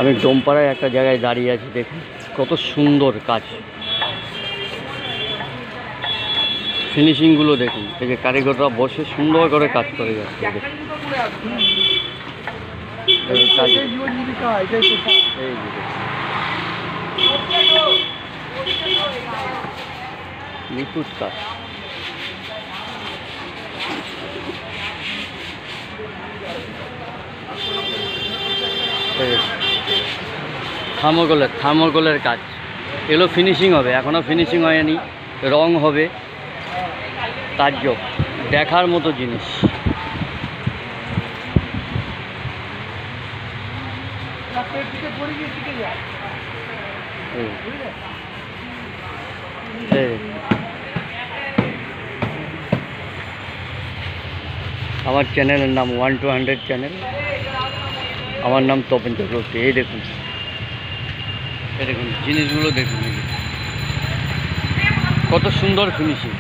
আমি ডোমপাড়ায় একটা জায়গায় দাঁড়িয়ে আছি, দেখুন কত সুন্দর কাজ, ফিনিশিংগুলো দেখুন। এই যে কারিগররা বসে সুন্দর করে কাজ করে যাচ্ছে, নিখুঁত কাজ। থার্মোকলের কাজ, এগুলো ফিনিশিং হবে, এখনও ফিনিশিং হয়নি, রং হবে। তাজ্জব, দেখার মতো জিনিস। আমার চ্যানেলের নাম 1 to 100 চ্যানেল। আমার নাম তপন চক্রবর্তী। এই দেখুন জিনিসগুলো দেখুন, কত সুন্দর ফিনিশিং।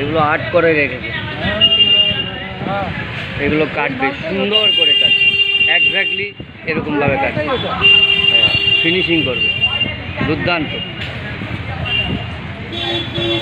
এগুলো আর্ট করে রেখেছে, এগুলো কাটবে সুন্দর করে, কাটবে এক্স্যাক্টলি এরকমভাবে কাটবে, ফিনিশিং করবে দুর্দান্ত।